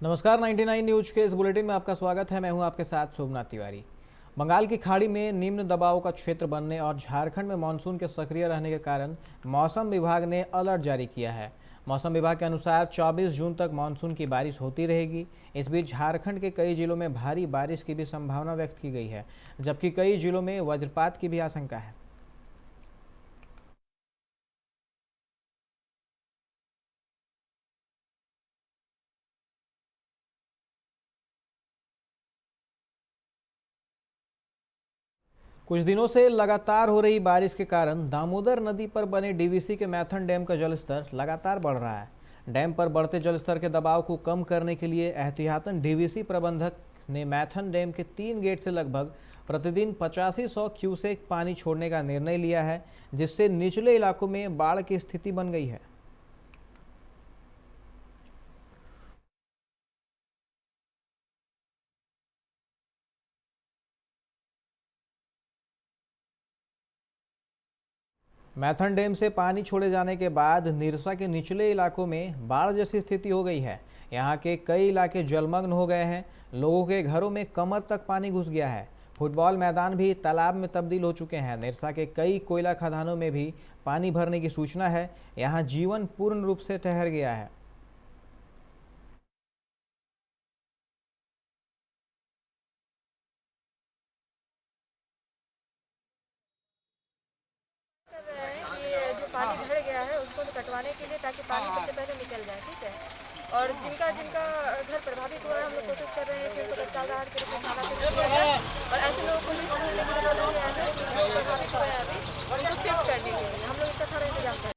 नमस्कार 99 न्यूज के इस बुलेटिन में आपका स्वागत है। मैं हूं आपके साथ सोमनाथ तिवारी। बंगाल की खाड़ी में निम्न दबाव का क्षेत्र बनने और झारखंड में मानसून के सक्रिय रहने के कारण मौसम विभाग ने अलर्ट जारी किया है। मौसम विभाग के अनुसार 24 जून तक मानसून की बारिश होती रहेगी। इस बीच झारखंड के कई जिलों में भारी बारिश की भी संभावना व्यक्त की गई है, जबकि कई जिलों में वज्रपात की भी आशंका है। कुछ दिनों से लगातार हो रही बारिश के कारण दामोदर नदी पर बने डीवीसी के मैथन डैम का जलस्तर लगातार बढ़ रहा है। डैम पर बढ़ते जलस्तर के दबाव को कम करने के लिए एहतियातन डीवीसी प्रबंधक ने मैथन डैम के 3 गेट से लगभग प्रतिदिन 8500 क्यूसेक पानी छोड़ने का निर्णय लिया है, जिससे निचले इलाकों में बाढ़ की स्थिति बन गई है। मैथन डैम से पानी छोड़े जाने के बाद निरसा के निचले इलाकों में बाढ़ जैसी स्थिति हो गई है। यहाँ के कई इलाके जलमग्न हो गए हैं। लोगों के घरों में कमर तक पानी घुस गया है। फुटबॉल मैदान भी तालाब में तब्दील हो चुके हैं। निरसा के कई कोयला खदानों में भी पानी भरने की सूचना है। यहाँ जीवन पूर्ण रूप से ठहर गया है। कर रहे हैं कि जो पानी भर गया है उसको कटवाने के लिए, ताकि पानी सबसे पहले निकल जाए। ठीक है। और जिनका जिनका घर प्रभावित हुआ है, हम लोग कोशिश कर रहे हैं कि उनको तत्काल राहत के रूप में खाना से दिया जाए और ऐसे लोगों को भी ढूंढने के लिए बोला गया है कि जो प्रभावित हुए हैं अभी उनको शिफ्ट करने के लिए हम लोग इसका सारा इंतजाम कर रहे हैं।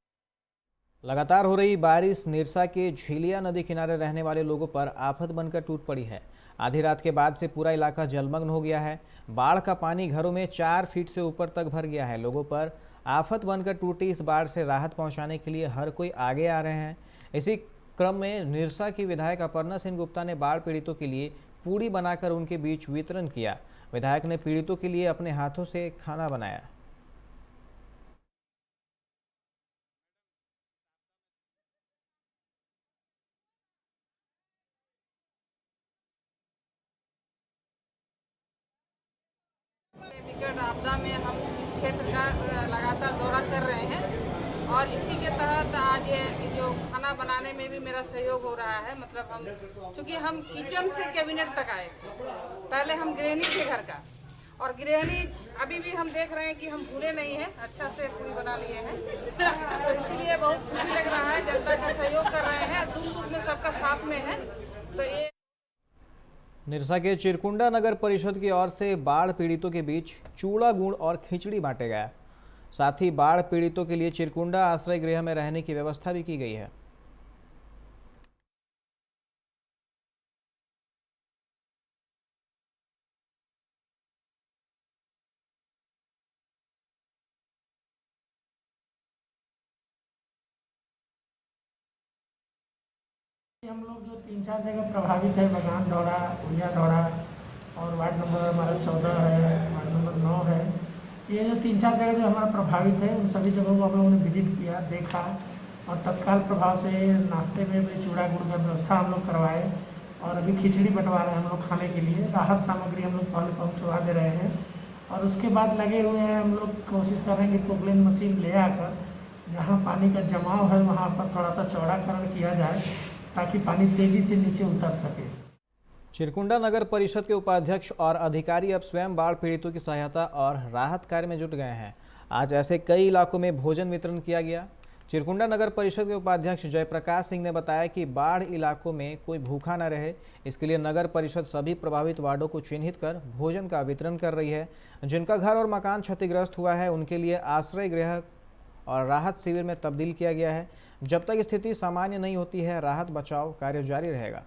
लगातार हो रही बारिश निरसा के झीलिया नदी किनारे रहने वाले लोगों पर आफत बनकर टूट पड़ी है। आधी रात के बाद से पूरा इलाका जलमग्न हो गया है। बाढ़ का पानी घरों में 4 फीट से ऊपर तक भर गया है। लोगों पर आफत बनकर टूटी इस बाढ़ से राहत पहुंचाने के लिए हर कोई आगे आ रहे हैं। इसी क्रम में निरसा की विधायक अपर्णा सेन गुप्ता ने बाढ़ पीड़ितों के लिए पूड़ी बनाकर उनके बीच वितरण किया। विधायक ने पीड़ितों के लिए अपने हाथों से खाना बनाया। विकट आपदा में हम इस क्षेत्र का लगातार दौरा कर रहे हैं और इसी के तहत आज ये जो खाना बनाने में भी मेरा सहयोग हो रहा है। मतलब हम चूँकि हम किचन से कैबिनेट तक आए, पहले हम गृहिणी थे घर का, और गृहिणी अभी भी हम देख रहे हैं कि हम भूले नहीं हैं, अच्छा से पूरी बना लिए हैं। तो इसीलिए बहुत खुशी लग रहा है, जनता का सहयोग कर रहे हैं, दुख सुख में सबका साथ में है। तो ये निरसा के चिरकुंडा नगर परिषद की ओर से बाढ़ पीड़ितों के बीच चूड़ा गुड़ और खिचड़ी बांटे गया। साथ ही बाढ़ पीड़ितों के लिए चिरकुंडा आश्रय गृह में रहने की व्यवस्था भी की गई है। हम लोग जो 3-4 जगह प्रभावित है, बगान दौड़ा, उड़िया दौड़ा और वार्ड नंबर हमारा 14 है, वार्ड नंबर 9 है। ये जो 3-4 जगह जो हमारा प्रभावित है, उन सभी जगहों को हम लोगों ने विजिट किया, देखा और तत्काल प्रभाव से नाश्ते में भी चूड़ा गुड़ का व्यवस्था हम लोग करवाए और अभी खिचड़ी बंटवा रहे हैं हम लोग खाने के लिए। राहत सामग्री हम लोग पहले पहुँचवा दे रहे हैं और उसके बाद लगे हुए हैं हम लोग, कोशिश कर रहे हैं कि पोकलेन मशीन ले आकर जहाँ पानी का जमाव है वहाँ पर थोड़ा सा चौड़ाकरण किया जाए ताकि पानी तेजी से नीचे उतर सके। चिरकुंडा नगर परिषद के उपाध्यक्ष और अधिकारी अब स्वयं बाढ़ पीड़ितों की सहायता और राहत कार्य में जुट गए हैं। आज ऐसे कई इलाकों में भोजन वितरण किया गया। चिरकुंडा नगर परिषद के उपाध्यक्ष जयप्रकाश सिंह ने बताया कि बाढ़ इलाकों में कोई भूखा न रहे, इसके लिए नगर परिषद सभी प्रभावित वार्डों को चिन्हित कर भोजन का वितरण कर रही है। जिनका घर और मकान क्षतिग्रस्त हुआ है उनके लिए आश्रय गृह और राहत शिविर में तब्दील किया गया है। जब तक स्थिति सामान्य नहीं होती है, राहत बचाव कार्य जारी रहेगा।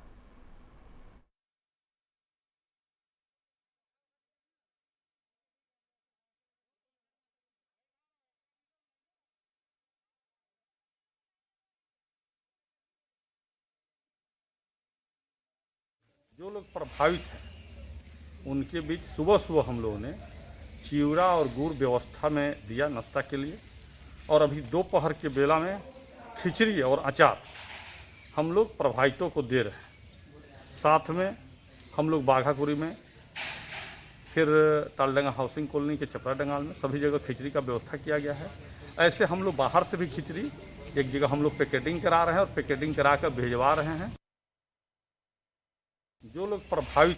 जो लोग प्रभावित हैं उनके बीच सुबह सुबह हम लोगों ने चिवड़ा और गुड़ व्यवस्था में दिया नाश्ता के लिए, और अभी दोपहर के बेला में खिचड़ी और अचार हम लोग प्रभावितों को दे रहे हैं। साथ में हम लोग बाघापुरी में, फिर तालडंगा हाउसिंग कॉलोनी के चपरा डंगाल में सभी जगह खिचड़ी का व्यवस्था किया गया है। ऐसे हम लोग बाहर से भी खिचड़ी एक जगह हम लोग पैकेटिंग करा रहे हैं और पैकेटिंग करा कर भिजवा रहे हैं। जो लोग प्रभावित।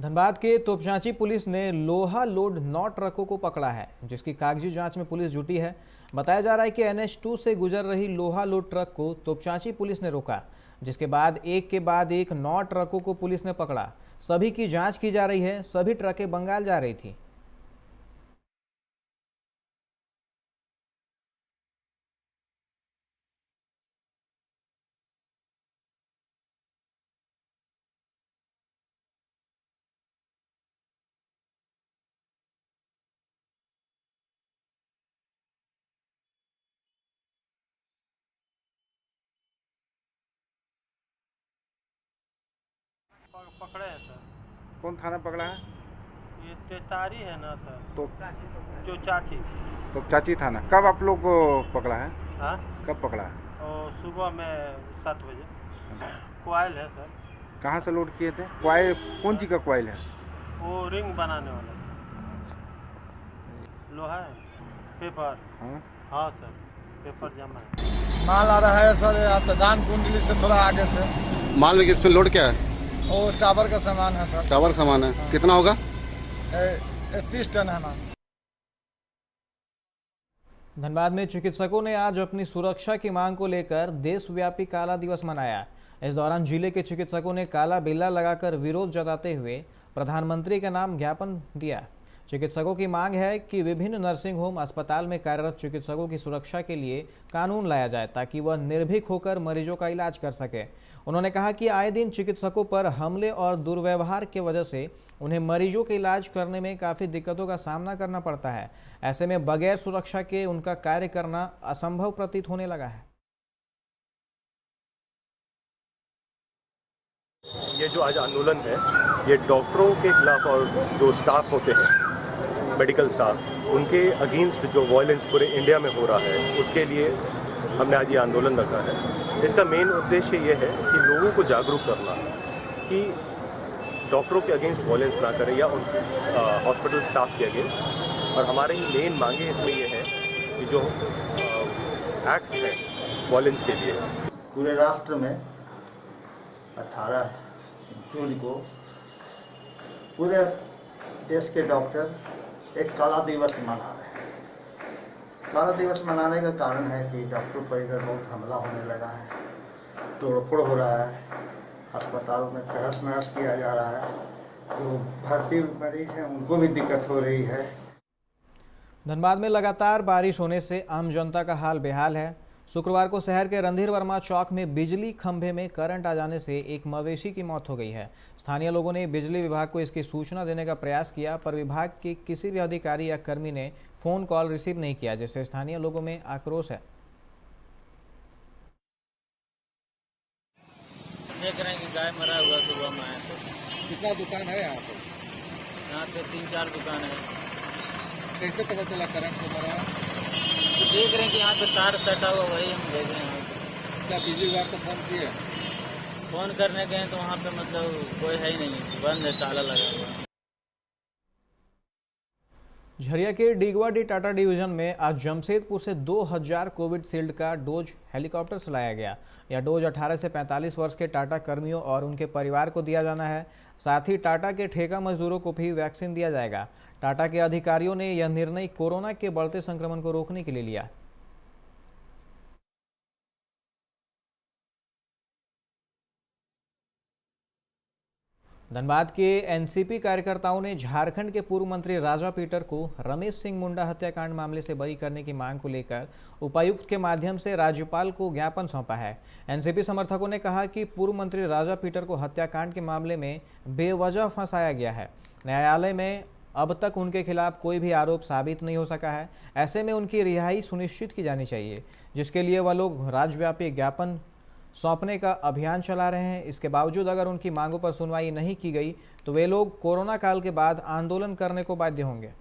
धनबाद के तोपचांची पुलिस ने लोहा लोड 9 ट्रकों को पकड़ा है, जिसकी कागजी जांच में पुलिस जुटी है। बताया जा रहा है कि NH2 से गुजर रही लोहा लोड ट्रक को तोपचांची पुलिस ने रोका, जिसके बाद एक के बाद एक 9 ट्रकों को पुलिस ने पकड़ा। सभी की जांच की जा रही है। सभी ट्रकें बंगाल जा रही थी। पकड़े हैं सर। कौन थाना पकड़ा है? ये तेतारी है ना सर, तो जो चाची। तो चाची थाना। कब आप लोग को पकड़ा है? हाँ, कब पकड़ा है? और सुबह में 7 बजे। क्वाइल है सर। कहाँ से लोड किए थे? क्वाइल कौन चीज़ का क्वाइल है? वो रिंग बनाने वाला लोहा है। पेपर। हाँ हाँ सर, पेपर जमा है। माल आ रहा है सर यहाँ से दान कुंडली से थोड़ा आगे से। माल में किसमें लोड क्या है? वो टावर का सामान है सर। टावर का सामान है। कितना होगा? 30 टन है ना। धनबाद में चिकित्सकों ने आज अपनी सुरक्षा की मांग को लेकर देशव्यापी काला दिवस मनाया। इस दौरान जिले के चिकित्सकों ने काला बिल्ला लगाकर विरोध जताते हुए प्रधानमंत्री के नाम ज्ञापन दिया। चिकित्सकों की मांग है कि विभिन्न नर्सिंग होम अस्पताल में कार्यरत चिकित्सकों की सुरक्षा के लिए कानून लाया जाए, ताकि वह निर्भीक होकर मरीजों का इलाज कर सके। उन्होंने कहा कि आए दिन चिकित्सकों पर हमले और दुर्व्यवहार की वजह से उन्हें मरीजों के इलाज करने में काफ़ी दिक्कतों का सामना करना पड़ता है। ऐसे में बगैर सुरक्षा के उनका कार्य करना असंभव प्रतीत होने लगा है। ये जो आज आंदोलन है, ये डॉक्टरों के खिलाफ और जो स्टाफ होते हैं, मेडिकल स्टाफ, उनके अगेंस्ट जो वायलेंस पूरे इंडिया में हो रहा है, उसके लिए हमने आज ये आंदोलन रखा है। इसका मेन उद्देश्य ये है कि लोगों को जागरूक करना कि डॉक्टरों के अगेंस्ट वायलेंस ना करें या उन हॉस्पिटल स्टाफ के अगेंस्ट। और हमारे ही मेन मांगे इसमें ये है कि जो एक्ट है वायलेंस के लिए, पूरे राष्ट्र में 18 जून को पूरे देश के डॉक्टर एक काला दिवस मना रहे हैं। काला दिवस मनाने का कारण है कि डॉक्टर पर इधर बहुत हमला होने लगा है, तोड़फोड़ हो रहा है, अस्पताल में तहस नहस किया जा रहा है, जो भर्ती मरीज हैं उनको भी दिक्कत हो रही है। धनबाद में लगातार बारिश होने से आम जनता का हाल बेहाल है। शुक्रवार को शहर के रणधीर वर्मा चौक में बिजली खंभे में करंट आ जाने से एक मवेशी की मौत हो गई है। स्थानीय लोगों ने बिजली विभाग को इसकी सूचना देने का प्रयास किया, पर विभाग के किसी भी अधिकारी या कर्मी ने फोन कॉल रिसीव नहीं किया, जिससे स्थानीय लोगों में आक्रोश है। देख रहे हैं कि गाय मरा हुआ सुबह में आए तो। कितना दुकान है यहाँ पे? यहाँ पे 3-4 दुकान है। कैसे पता चला करंट को मरा? तो देख रहे हैं कि यहाँ पे तार सटा हुआ, वही हम देख रहे हैं। क्या बिजली विभाग को फोन किए? फोन करने गए तो वहाँ पे मतलब कोई है ही नहीं, बंद है, ताला लगा हुआ। झरिया के डीगवाडी टाटा डिवीजन में आज जमशेदपुर से 2000 कोविशील्ड का डोज हेलीकॉप्टर से लाया गया। यह डोज 18 से 45 वर्ष के टाटा कर्मियों और उनके परिवार को दिया जाना है। साथ ही टाटा के ठेका मजदूरों को भी वैक्सीन दिया जाएगा। टाटा के अधिकारियों ने यह निर्णय कोरोना के बढ़ते संक्रमण को रोकने के लिए लिया। धनबाद के एनसीपी कार्यकर्ताओं ने झारखंड के पूर्व मंत्री राजा पीटर को रमेश सिंह मुंडा हत्याकांड मामले से बरी करने की मांग को लेकर उपायुक्त के माध्यम से राज्यपाल को ज्ञापन सौंपा है। एनसीपी समर्थकों ने कहा कि पूर्व मंत्री राजा पीटर को हत्याकांड के मामले में बेवजह फंसाया गया है। न्यायालय में अब तक उनके खिलाफ कोई भी आरोप साबित नहीं हो सका है। ऐसे में उनकी रिहाई सुनिश्चित की जानी चाहिए, जिसके लिए वह लोग राज्यव्यापी ज्ञापन सौंपने का अभियान चला रहे हैं। इसके बावजूद अगर उनकी मांगों पर सुनवाई नहीं की गई तो वे लोग कोरोना काल के बाद आंदोलन करने को बाध्य होंगे।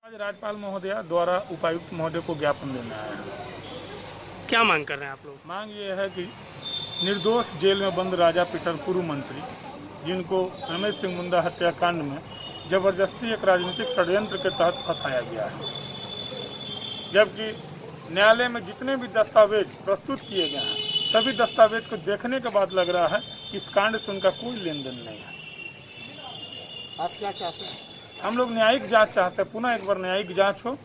आज राज्यपाल महोदया द्वारा उपायुक्त महोदय को ज्ञापन देना है। क्या मांग कर रहे हैं आप लोग? मांग ये है कि निर्दोष जेल में बंद राजा पीटर पूर्व मंत्री, जिनको रमेश सिंह मुंडा हत्याकांड में जबरदस्ती एक राजनीतिक षड्यंत्र के तहत फंसाया गया है। जबकि न्यायालय में जितने भी दस्तावेज प्रस्तुत किए गए हैं, सभी दस्तावेज को देखने के बाद लग रहा है कि इस कांड से उनका कोई लेन देन नहीं है। आप क्या चाहते हैं? हम लोग न्यायिक जांच चाहते हैं, पुनः एक बार न्यायिक जांच हो।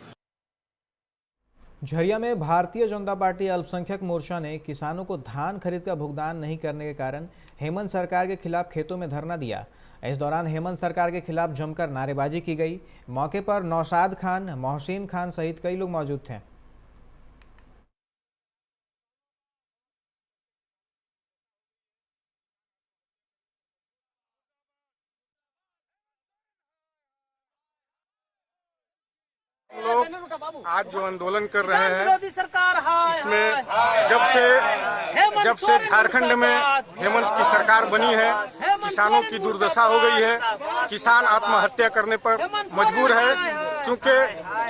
झरिया में भारतीय जनता पार्टी अल्पसंख्यक मोर्चा ने किसानों को धान खरीद का भुगतान नहीं करने के कारण हेमंत सरकार के खिलाफ खेतों में धरना दिया। इस दौरान हेमंत सरकार के खिलाफ जमकर नारेबाजी की गई। मौके पर नौशाद खान, मोहसिन खान सहित कई लोग मौजूद थे। लोग आज जो आंदोलन कर रहे हैं, इसमें जब से झारखंड में हेमंत की सरकार बनी है, किसानों की दुर्दशा हो गई है। किसान आत्महत्या करने पर मजबूर है, क्योंकि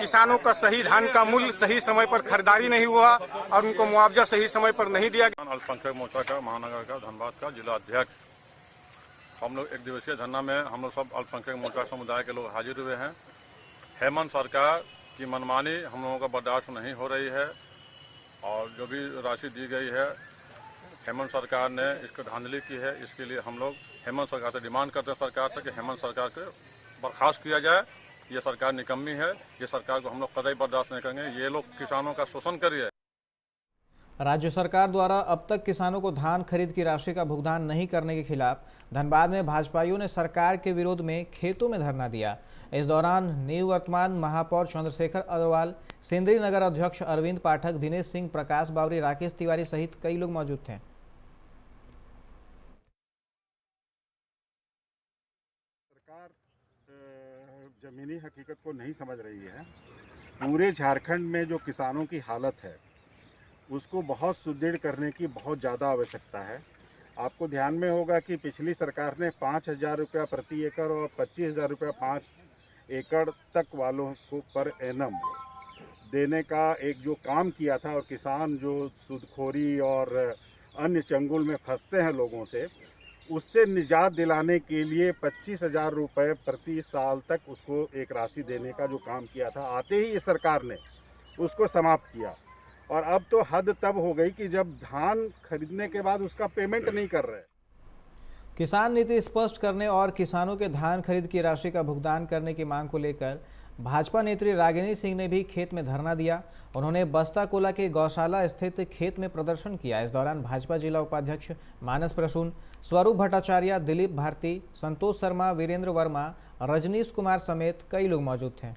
किसानों का सही धान का मूल्य सही समय पर खरीदारी नहीं हुआ और उनको मुआवजा सही समय पर नहीं दिया गया। अल्पसंख्यक मोर्चा का महानगर का धनबाद का जिला अध्यक्ष, हम लोग एक दिवसीय धरना में हम लोग सब अल्पसंख्यक मोर्चा समुदाय के लोग हाजिर हुए हैं। हेमंत सरकार की मनमानी हम लोगों का बर्दाश्त नहीं हो रही है और जो भी राशि दी गई है हेमंत सरकार ने इसको धांधली की है। इसके लिए हम लोग हेमंत सरकार से डिमांड करते हैं सरकार से कि हेमंत सरकार को बर्खास्त किया जाए। ये सरकार निकम्मी है, ये सरकार को हम लोग कतई बर्दाश्त नहीं करेंगे। ये लोग किसानों का शोषण कर रही है। राज्य सरकार द्वारा अब तक किसानों को धान खरीद की राशि का भुगतान नहीं करने के खिलाफ धनबाद में भाजपाइयों ने सरकार के विरोध में खेतों में धरना दिया। इस दौरान निवर्तमान महापौर चंद्रशेखर अग्रवाल, सिंदरी नगर अध्यक्ष अरविंद पाठक, दिनेश सिंह, प्रकाश बावरी, राकेश तिवारी सहित कई लोग मौजूद थे। सरकार जमीनी हकीकत को नहीं समझ रही है। पूरे झारखंड में जो किसानों की हालत है उसको बहुत सुदृढ़ करने की बहुत ज़्यादा आवश्यकता है। आपको ध्यान में होगा कि पिछली सरकार ने 5,000 रुपया प्रति एकड़ और 25,000 रुपया 5 एकड़ तक वालों को पर एनम देने का एक जो काम किया था, और किसान जो सूदखोरी और अन्य चंगुल में फंसते हैं लोगों से, उससे निजात दिलाने के लिए 25,000 रुपये प्रति साल तक उसको एक राशि देने का जो काम किया था, आते ही इस सरकार ने उसको समाप्त किया। और अब तो हद तब हो गई कि जब धान खरीदने के बाद उसका पेमेंट नहीं कर रहे। किसान नीति स्पष्ट करने और किसानों के धान खरीद की राशि का भुगतान करने की मांग को लेकर भाजपा नेत्री रागिनी सिंह ने भी खेत में धरना दिया। उन्होंने बस्ता कोला के गौशाला स्थित खेत में प्रदर्शन किया। इस दौरान भाजपा जिला उपाध्यक्ष मानस प्रसून, स्वरूप भट्टाचार्य, दिलीप भारती, संतोष शर्मा, वीरेंद्र वर्मा, रजनीश कुमार समेत कई लोग मौजूद थे।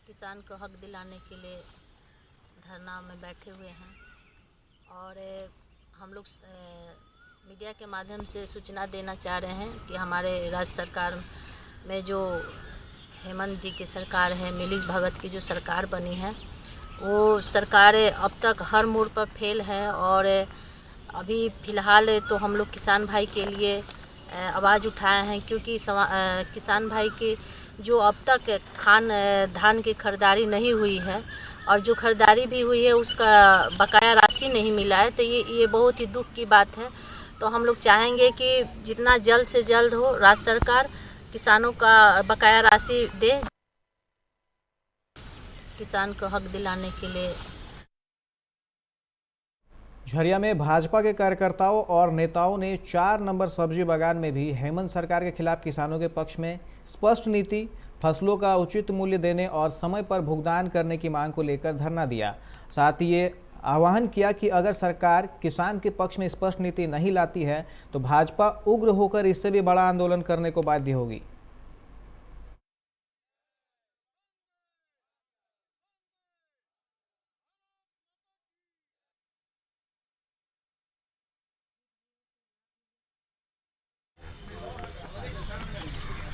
किसान को हक दिलाने के लिए धरना में बैठे हुए हैं और हम लोग मीडिया के माध्यम से सूचना देना चाह रहे हैं कि हमारे राज्य सरकार में जो हेमंत जी की सरकार है, मिली भगत की जो सरकार बनी है, वो सरकार अब तक हर मोड़ पर फेल है। और अभी फ़िलहाल तो हम लोग किसान भाई के लिए आवाज़ उठाए हैं, क्योंकि किसान भाई की जो अब तक धान की खरीदारी नहीं हुई है और जो खरीदारी भी हुई है उसका बकाया राशि नहीं मिला है, तो ये बहुत ही दुख की बात है। तो हम लोग चाहेंगे कि जितना जल्द से जल्द हो राज्य सरकार किसानों का बकाया राशि दे, किसान को हक दिलाने के लिए। झरिया में भाजपा के कार्यकर्ताओं और नेताओं ने 4 नंबर सब्जी बागान में भी हेमंत सरकार के खिलाफ किसानों के पक्ष में स्पष्ट नीति, फसलों का उचित मूल्य देने और समय पर भुगतान करने की मांग को लेकर धरना दिया। साथ ही ये आह्वान किया कि अगर सरकार किसान के पक्ष में स्पष्ट नीति नहीं लाती है तो भाजपा उग्र होकर इससे भी बड़ा आंदोलन करने को बाध्य होगी।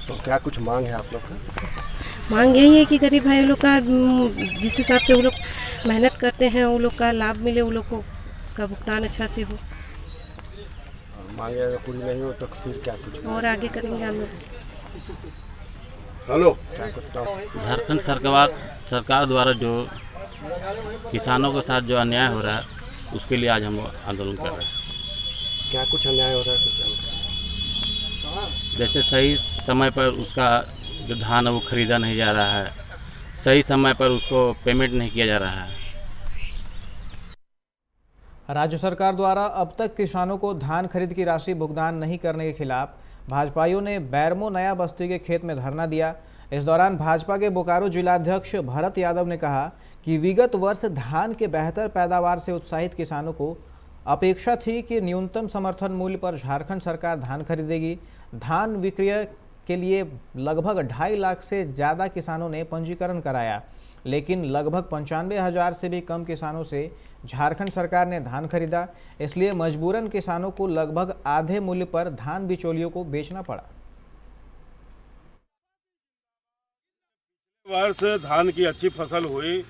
तो क्या कुछ मांग है आप लोग का? मांग यही है कि गरीब भाई लोग का जिस हिसाब से वो लोग मेहनत करते हैं वो लोग का लाभ मिले, वो लोग को उसका भुगतान अच्छा से हो। मांगे अगर पूरी नहीं हो तो फिर क्या कुछ और आगे करेंगे हम लोग। हेलो झारखंड सरकार द्वारा जो किसानों के साथ जो अन्याय हो रहा है उसके लिए आज हम आंदोलन कर रहे हैं। क्या कुछ अन्याय हो रहा है कुछ? जैसे सही समय पर उसका जो धान है वो खरीदा नहीं जा रहा है, सही समय पर उसको पेमेंट नहीं किया जा रहा है। राज्य सरकार द्वारा अब तक किसानों को धान खरीद की राशि भुगतान नहीं करने के खिलाफ भाजपाइयों ने बैरमो नया बस्ती के खेत में धरना दिया। इस दौरान भाजपा के बोकारो जिलाध्यक्ष भरत यादव ने कहा कि विगत वर्ष धान के बेहतर पैदावार से उत्साहित किसानों को अपेक्षा थी कि न्यूनतम समर्थन मूल्य पर झारखंड सरकार धान खरीदेगी। धान विक्रय के लिए लगभग 2.5 लाख से ज़्यादा किसानों ने पंजीकरण कराया, लेकिन लगभग 95,000 से भी कम किसानों से झारखंड सरकार ने धान खरीदा। इसलिए मजबूरन किसानों को लगभग आधे मूल्य पर धान बिचौलियों को बेचना पड़ा। वर्ष धान की अच्छी फसल हुई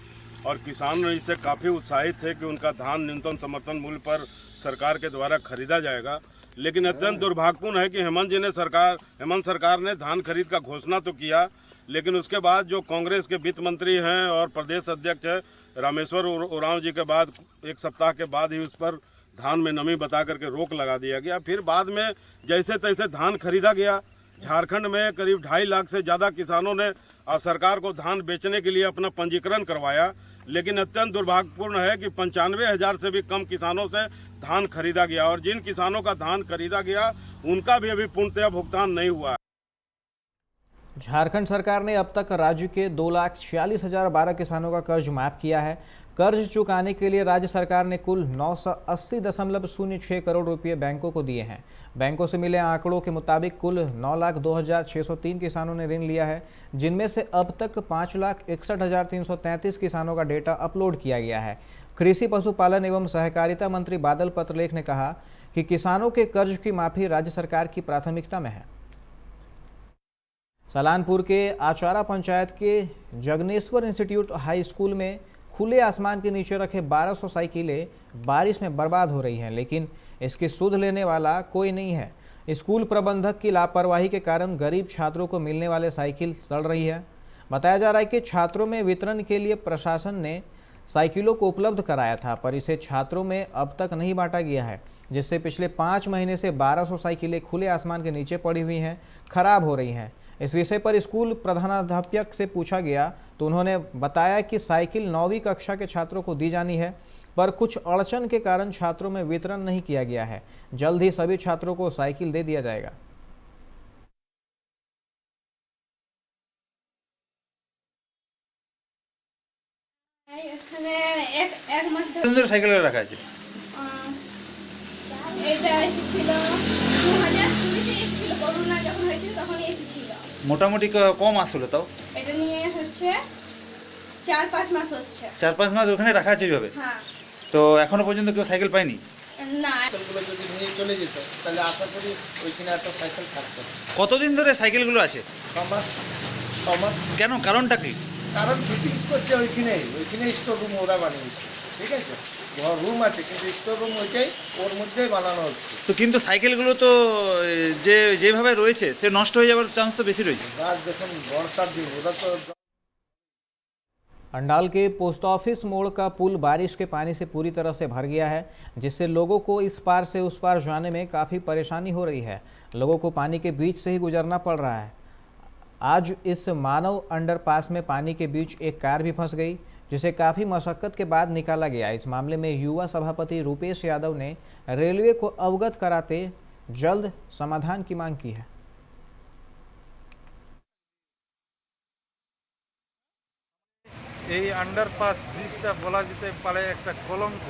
और किसान इससे काफ़ी उत्साहित थे कि उनका धान न्यूनतम समर्थन मूल्य पर सरकार के द्वारा खरीदा जाएगा। लेकिन अत्यंत दुर्भाग्यपूर्ण है कि हेमंत सरकार ने धान खरीद का घोषणा तो किया, लेकिन उसके बाद जो कांग्रेस के वित्त मंत्री हैं और प्रदेश अध्यक्ष है रामेश्वर उरांव जी के बाद 1 सप्ताह के बाद ही उस पर धान में नमी बता करके रोक लगा दिया गया। फिर बाद में जैसे तैसे धान खरीदा गया। झारखंड में करीब 2.5 लाख से ज़्यादा किसानों ने सरकार को धान बेचने के लिए अपना पंजीकरण करवाया, लेकिन अत्यंत दुर्भाग्यपूर्ण है कि 95,000 से भी कम किसानों से धान खरीदा गया और जिन किसानों का धान खरीदा गया उनका भी अभी पूर्णतया भुगतान नहीं हुआ। झारखंड सरकार ने अब तक राज्य के 2,46,012 किसानों का कर्ज माफ किया है। कर्ज चुकाने के लिए राज्य सरकार ने कुल 980.06 करोड़ रुपए बैंकों को दिए हैं। बैंकों से मिले आंकड़ों के मुताबिक कुल 9,02,603 किसानों ने ऋण लिया है, जिनमें से अब तक 5,61,333 किसानों का डेटा अपलोड किया गया है। कृषि पशुपालन एवं सहकारिता मंत्री बादल पत्रलेख ने कहा कि किसानों के कर्ज की माफी राज्य सरकार की प्राथमिकता में है। सलानपुर के आचारा पंचायत के जगनेश्वर इंस्टीट्यूट हाई स्कूल में खुले आसमान के नीचे रखे 1200 साइकिलें बारिश में बर्बाद हो रही हैं, लेकिन इसकी सुध लेने वाला कोई नहीं है। स्कूल प्रबंधक की लापरवाही के कारण गरीब छात्रों को मिलने वाले साइकिल सड़ रही है। बताया जा रहा है कि छात्रों में वितरण के लिए प्रशासन ने साइकिलों को उपलब्ध कराया था, पर इसे छात्रों में अब तक नहीं बांटा गया है, जिससे पिछले 5 महीने से 1200 साइकिलें खुले आसमान के नीचे पड़ी हुई हैं, खराब हो रही हैं। इस विषय पर स्कूल प्रधानाध्यापक से पूछा गया तो उन्होंने बताया कि साइकिल 9वीं कक्षा के छात्रों को दी जानी है, पर कुछ अड़चन के कारण छात्रों में वितरण नहीं किया गया है। जल्द ही सभी छात्रों को साइकिल दे दिया जाएगा। সুন্দর সাইকেল রাখা আছে। এটা এসেছিল 2020 তে এসেছিল, করোনা যখন হয়েছিল তখন এসেছিল। মোটামুটি কম মাস হলো তাও? এটা নিয়ে হচ্ছে 4-5 মাস হচ্ছে। 4-5 মাস ওখানে রাখা আছে এইভাবে? হ্যাঁ। তো এখনো পর্যন্ত কেউ সাইকেল পায়নি? না। সাইকেলগুলো যদি নিয়ে চলে যেত তাহলে আশা করি ওইখানে একটা সাইকেল থাকতো। কতদিন ধরে সাইকেলগুলো আছে? 6 মাস। কেন, কারণটা কি? কারণ ফিটিংস করছে ওইখানে স্টোর রুম ওরা বানিয়েছে, ঠিক আছে? ঘর রুম আছে কিন্তু স্টোর রুম ওইটাই ওর মধ্যেই বানানো হচ্ছে। তো কিন্তু সাইকেলগুলো তো যেভাবে রয়েছে সে নষ্ট হয়ে যাওয়ার চান্স তো বেশি রয়েছে। গাছ দেখুন বর্ষার দিন ওরা তো। अंडाल के पोस्ट ऑफिस मोड़ का पुल बारिश के पानी से पूरी तरह से भर गया है, जिससे लोगों को इस पार से उस पार जाने में काफ़ी परेशानी हो रही है। लोगों को पानी के बीच से ही गुजरना पड़ रहा है। आज इस मानव अंडरपास में पानी के बीच एक कार भी फंस गई, जिसे काफ़ी मशक्क़त के बाद निकाला गया। इस मामले में युवा सभापति रूपेश यादव ने रेलवे को अवगत कराते जल्द समाधान की मांग की है। এই আন্ডারপাস ব্রিজটা বলা যেতে পারে একটা কলঙ্ক।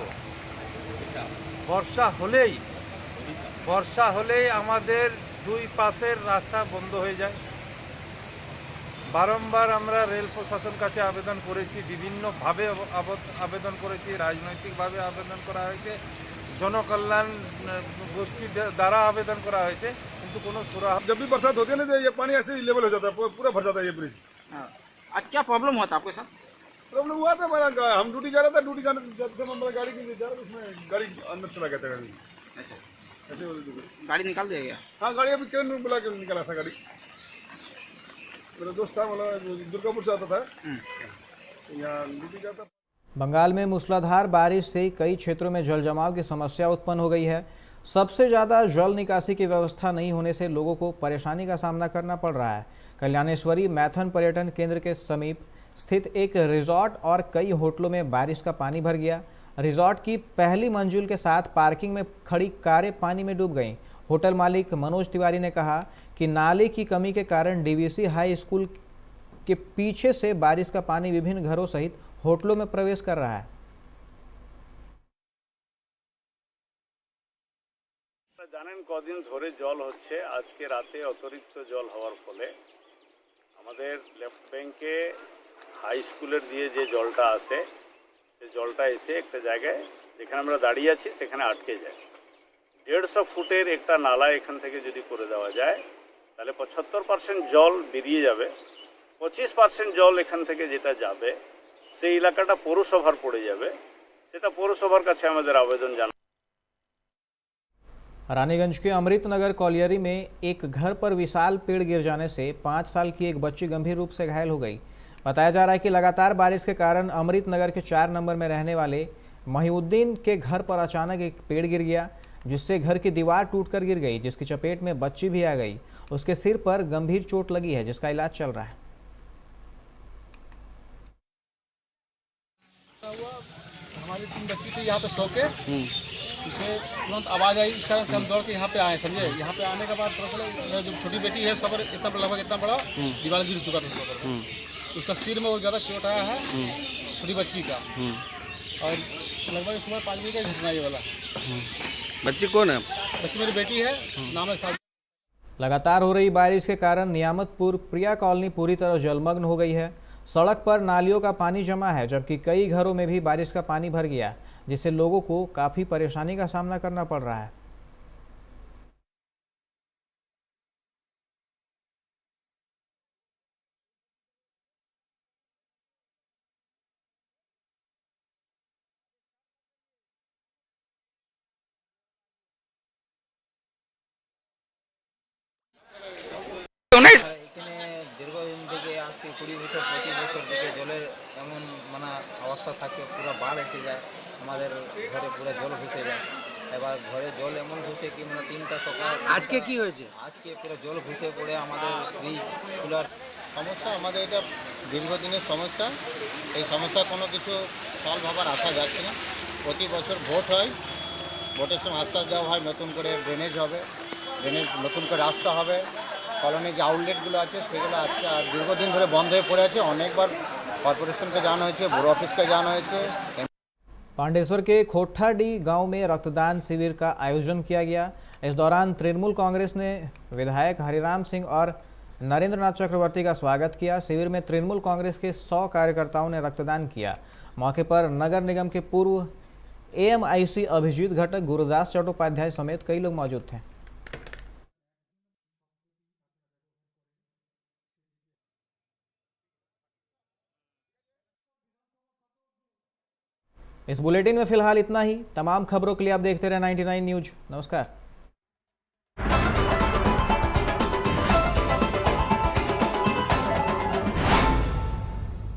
বর্ষা হলেই আমাদের দুই পাশের রাস্তা বন্ধ হয়ে যায়। বারংবার আমরা রেল প্রশাসন কাছে আবেদন করেছি, বিভিন্নভাবে আবেদন করেছি, রাজনৈতিকভাবে আবেদন করা হয়েছে, জনকল্যাণ গোষ্ঠীর দ্বারা আবেদন করা হয়েছে, কিন্তু কোনো সুরাहा। जब भी बरसात होती है ना तो ये पानी ऐसे ही लेवल हो जाता है, पूरा भर जाता है ये ब्रिज। आज क्या प्रॉब्लम हुआ था आपके साथ? प्रॉब्लम हुआ था हमारा, हम ड्यूटी जा रहा था, ड्यूटी जाने जब से हमारा गाड़ी की जा रहा था, उसमें गाड़ी अंदर चला गया था गाड़ी। अच्छा, ऐसे गाड़ी निकाल दिया गया? हाँ, गाड़ी अभी ट्रेन में बुला के निकाला था गाड़ी। मेरा दोस्त था, मतलब दुर्गापुर से आता था, यहाँ ड्यूटी जाता। बंगाल में मूसलाधार बारिश से कई क्षेत्रों में जल जमाव की समस्या उत्पन्न हो गई है। सबसे ज़्यादा जल निकासी की व्यवस्था नहीं होने से लोगों को परेशानी का सामना करना पड़ रहा है। कल्याणेश्वरी मैथन पर्यटन केंद्र के समीप स्थित एक रिजॉर्ट और कई होटलों में बारिश का पानी भर गया। रिजॉर्ट की पहली मंजिल के साथ पार्किंग में खड़ी कारें पानी में डूब गईं। होटल मालिक मनोज तिवारी ने कहा कि नाले की कमी के कारण डीवीसी हाई स्कूल के पीछे से बारिश का पानी विभिन्न घरों सहित होटलों में प्रवेश कर रहा है। জানেন কদিন ধরে জল হচ্ছে, আজকে রাতে অতিরিক্ত জল হওয়ার ফলে আমাদের লেফট ব্যাংকে হাই স্কুলের দিয়ে যে জলটা আসে সেই জলটা এসে একটা জায়গায় যেখানে আমরা দাঁড়িয়ে আছি সেখানে আটকে যায়। 150 ফুটের একটা নালা এখান থেকে যদি করে দেওয়া যায় তাহলে 75% জল বেরিয়ে যাবে। 25% জল এখান থেকে যেটা যাবে সেই এলাকাটা পৌরসভার পড়ে যাবে, সেটা পৌরসভার কাছে আমাদের আবেদন জানা। रानीगंज के अमृतनगर कॉलियरी में एक घर पर विशाल पेड़ गिर जाने से 5 साल की एक बच्ची गंभीर रूप से घायल हो गई। बताया जा रहा है कि लगातार बारिश के कारण अमृतनगर के 4 नंबर में रहने वाले महिउद्दीन के घर पर अचानक एक पेड़ गिर गया, जिससे घर की दीवार टूटकर गिर गई, जिसकी चपेट में बच्ची भी आ गई। उसके सिर पर गंभीर चोट लगी है, जिसका इलाज चल रहा है। हमारी 3 बच्ची थी यहाँ पे सो के, पीछे तुरंत आवाज़ आई, इस कारण से हम दौड़ के यहाँ पे आए, समझे। यहाँ पे आने के बाद दरअसल जो छोटी बेटी है उसका पर इतना लगभग इतना बड़ा दीवार गिर चुका था उसका पर। उसका सिर में बहुत ज़्यादा चोट आया है, छोटी बच्ची का। और लगभग सुबह 5 बजे का घटना ये वाला। बच्ची कौन है? बच्ची मेरी बेटी है, नाम है। लगातार हो रही बारिश के कारण नियामतपुर प्रिया कॉलोनी पूरी तरह जलमग्न हो गई है। सड़क पर नालियों का पानी जमा है, जबकि कई घरों में भी बारिश का पानी भर गया, जिससे लोगों को काफ़ी परेशानी का सामना करना पड़ रहा है। এখানে দীর্ঘদিন থেকে আজ থেকে 20 বছর 25 বছর থেকে জলের এমন মানে অবস্থা থাকে, পুরো বাড় এসে যায়, আমাদের ঘরে পুরো জল ঘুষে যায়। এবার ঘরে জল এমন ঘুষে কি মানে 3টা সকাল। আজকে কি হয়েছে? আজকে পুরো জল ঘুষে পড়ে আমাদের ফ্রিজ কুলার সমস্যা, আমাদের এটা দীর্ঘদিনের সমস্যা। এই সমস্যা কোনো কিছু সলভ হবার আশা যাচ্ছে না। প্রতি বছর ভোট হয়, ভোটের সময় আশ্বাস দেওয়া হয় নতুন করে ড্রেনেজ হবে, ড্রেনেজ নতুন করে রাস্তা হবে। কলোনির যে আউটলেটগুলো আছে সেগুলো আজকে দীর্ঘদিন ধরে বন্ধ হয়ে পড়ে আছে। অনেকবার कॉर्पोरेशन को जाना है, बोर्ड ऑफिस का जाना है। पांडेश्वर के खोठाडी गांव में रक्तदान शिविर का आयोजन किया गया। इस दौरान तृणमूल कांग्रेस ने विधायक हरिराम सिंह और नरेंद्रनाथ चक्रवर्ती का स्वागत किया। शिविर में तृणमूल कांग्रेस के 100 कार्यकर्ताओं ने रक्तदान किया। मौके पर नगर निगम के पूर्व AMIC अभिजीत घटक, गुरुदास चट्टोपाध्याय समेत कई लोग मौजूद थे। इस बुलेटिन में फिलहाल इतना ही। तमाम खबरों के लिए आप देखते रहे 99 न्यूज। नमस्कार।